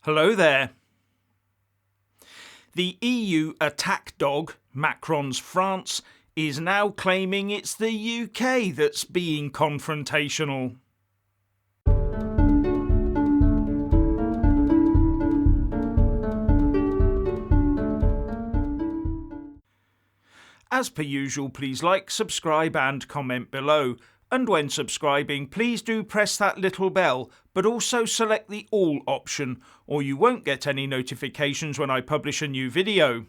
Hello there. The EU attack dog, Macron's France, is now claiming it's the UK that's being confrontational. As per usual, please like, subscribe and comment below. And when subscribing, please do press that little bell, but also select the all option, or you won't get any notifications when I publish a new video.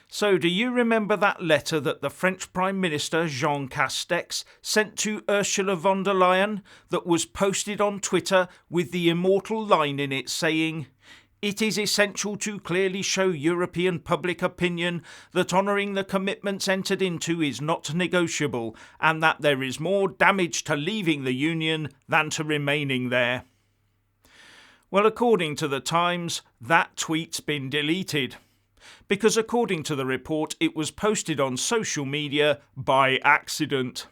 So do you remember that letter that the French Prime Minister Jean Castex sent to Ursula von der Leyen that was posted on Twitter with the immortal line in it saying, "It is essential to clearly show European public opinion that honouring the commitments entered into is not negotiable and that there is more damage to leaving the Union than to remaining there." Well, according to the Times, that tweet's been deleted. Because according to the report, it was posted on social media by accident.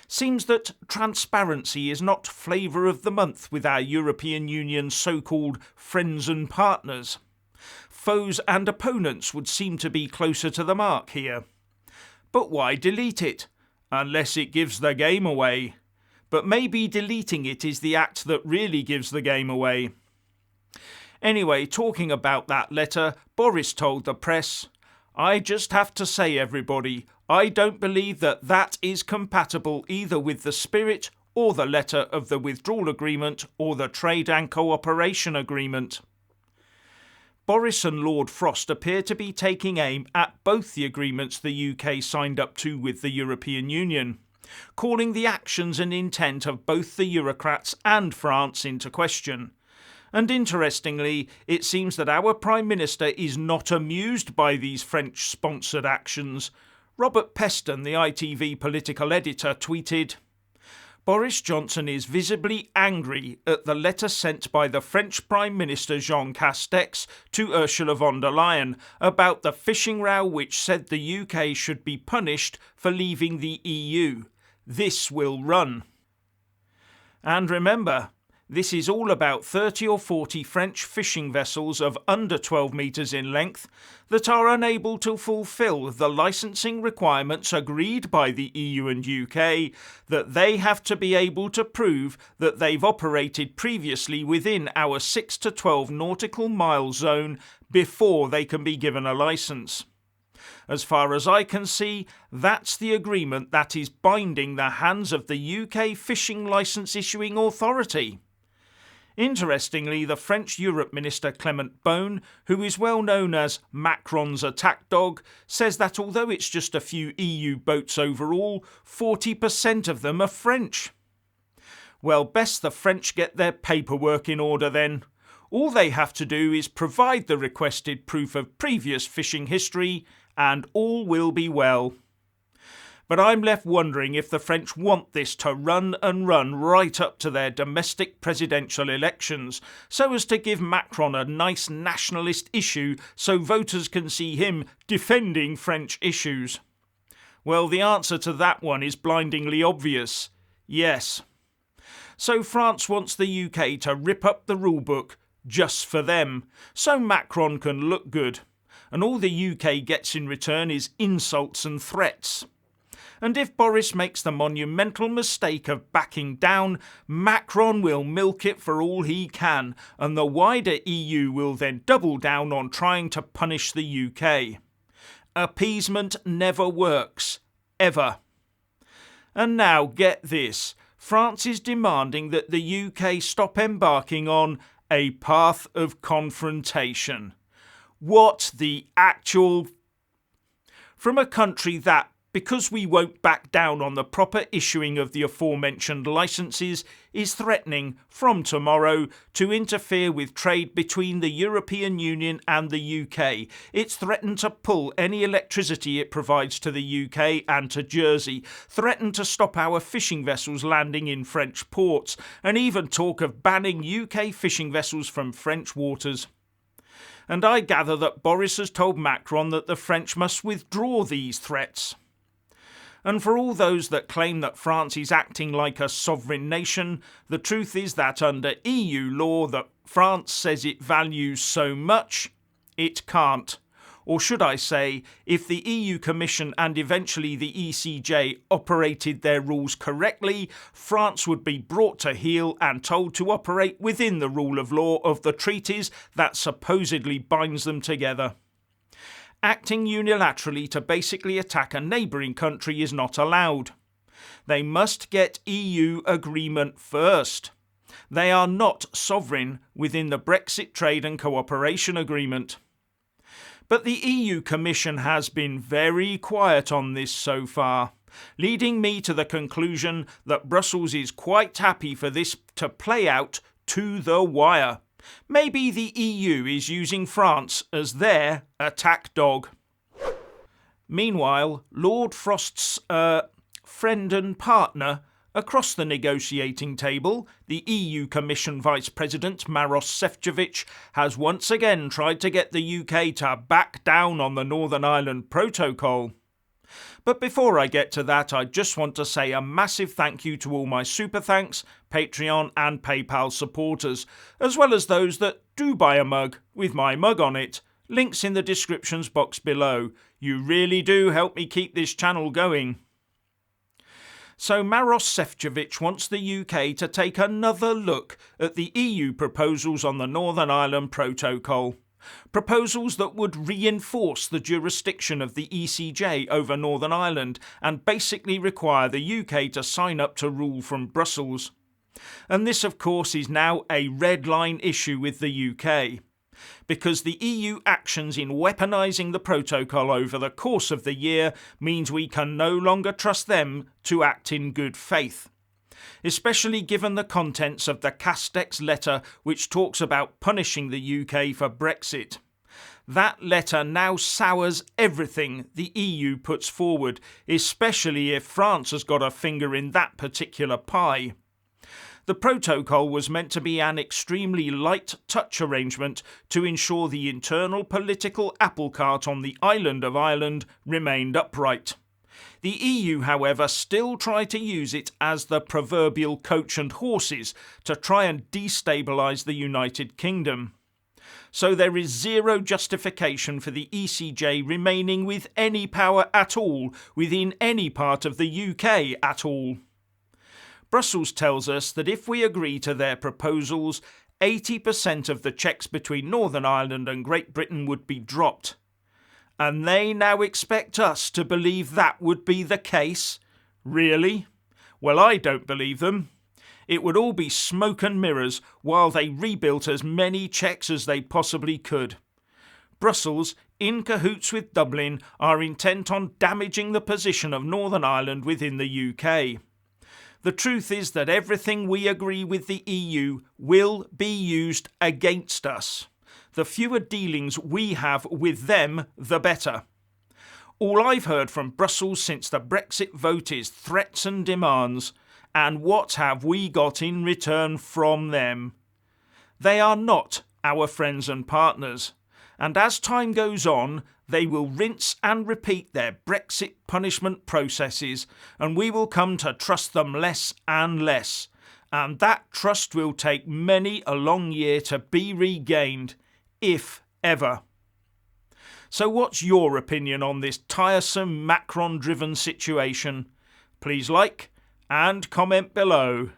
Seems that transparency is not flavour of the month with our European Union's so-called friends and partners. Foes and opponents would seem to be closer to the mark here. But why delete it? Unless it gives the game away. But maybe deleting it is the act that really gives the game away. Anyway, talking about that letter, Boris told the press, "I just have to say, everybody, I don't believe that that is compatible either with the spirit or the letter of the withdrawal agreement or the trade and cooperation agreement." Boris and Lord Frost appear to be taking aim at both the agreements the UK signed up to with the European Union, calling the actions and intent of both the Eurocrats and France into question. And interestingly, it seems that our Prime Minister is not amused by these French-sponsored actions. Robert Peston, the ITV political editor, tweeted, "Boris Johnson is visibly angry at the letter sent by the French Prime Minister Jean Castex to Ursula von der Leyen about the fishing row which said the UK should be punished for leaving the EU. This will run." And remember, this is all about 30 or 40 French fishing vessels of under 12 metres in length that are unable to fulfil the licensing requirements agreed by the EU and UK, that they have to be able to prove that they've operated previously within our 6 to 12 nautical mile zone before they can be given a licence. As far as I can see, that's the agreement that is binding the hands of the UK Fishing Licence Issuing Authority. Interestingly, the French Europe Minister Clement Beaune, who is well known as Macron's attack dog, says that although it's just a few EU boats overall, 40% of them are French. Well, best the French get their paperwork in order then. All they have to do is provide the requested proof of previous fishing history, and all will be well. But I'm left wondering if the French want this to run and run right up to their domestic presidential elections, so as to give Macron a nice nationalist issue so voters can see him defending French issues. Well, the answer to that one is blindingly obvious. Yes. So France wants the UK to rip up the rulebook just for them, so Macron can look good. And all the UK gets in return is insults and threats. And if Boris makes the monumental mistake of backing down, Macron will milk it for all he can, and the wider EU will then double down on trying to punish the UK. Appeasement never works. Ever. And now get this. France is demanding that the UK stop embarking on a path of confrontation. What the actual... From a country that, because we won't back down on the proper issuing of the aforementioned licences, is threatening, from tomorrow, to interfere with trade between the European Union and the UK. It's threatened to pull any electricity it provides to the UK and to Jersey, threatened to stop our fishing vessels landing in French ports, and even talk of banning UK fishing vessels from French waters. And I gather that Boris has told Macron that the French must withdraw these threats. And for all those that claim that France is acting like a sovereign nation, the truth is that under EU law that France says it values so much, it can't. Or should I say, if the EU Commission and eventually the ECJ operated their rules correctly, France would be brought to heel and told to operate within the rule of law of the treaties that supposedly binds them together. Acting unilaterally to basically attack a neighbouring country is not allowed. They must get EU agreement first. They are not sovereign within the Brexit trade and cooperation agreement. But the EU Commission has been very quiet on this so far, leading me to the conclusion that Brussels is quite happy for this to play out to the wire. Maybe the EU is using France as their attack dog. Meanwhile, Lord Frost's friend and partner across the negotiating table, the EU Commission Vice President Maros Šefčovič, has once again tried to get the UK to back down on the Northern Ireland Protocol. But before I get to that, I just want to say a massive thank you to all my Super Thanks, Patreon and PayPal supporters, as well as those that do buy a mug with my mug on it. Links in the descriptions box below. You really do help me keep this channel going. So Maros Šefčovič wants the UK to take another look at the EU proposals on the Northern Ireland Protocol. Proposals that would reinforce the jurisdiction of the ECJ over Northern Ireland and basically require the UK to sign up to rule from Brussels. And this, of course, is now a red line issue with the UK. Because the EU actions in weaponising the protocol over the course of the year means we can no longer trust them to act in good faith. Especially given the contents of the Castex letter which talks about punishing the UK for Brexit. That letter now sours everything the EU puts forward, especially if France has got a finger in that particular pie. The protocol was meant to be an extremely light touch arrangement to ensure the internal political apple cart on the island of Ireland remained upright. The EU, however, still try to use it as the proverbial coach and horses to try and destabilise the United Kingdom. So there is zero justification for the ECJ remaining with any power at all within any part of the UK at all. Brussels tells us that if we agree to their proposals, 80% of the checks between Northern Ireland and Great Britain would be dropped. And they now expect us to believe that would be the case? Really? Well, I don't believe them. It would all be smoke and mirrors while they rebuilt as many checks as they possibly could. Brussels, in cahoots with Dublin, are intent on damaging the position of Northern Ireland within the UK. The truth is that everything we agree with the EU will be used against us. The fewer dealings we have with them, the better. All I've heard from Brussels since the Brexit vote is threats and demands. And what have we got in return from them? They are not our friends and partners. And as time goes on, they will rinse and repeat their Brexit punishment processes, and we will come to trust them less and less. And that trust will take many a long year to be regained, if ever. So what's your opinion on this tiresome Macron-driven situation? Please like and comment below.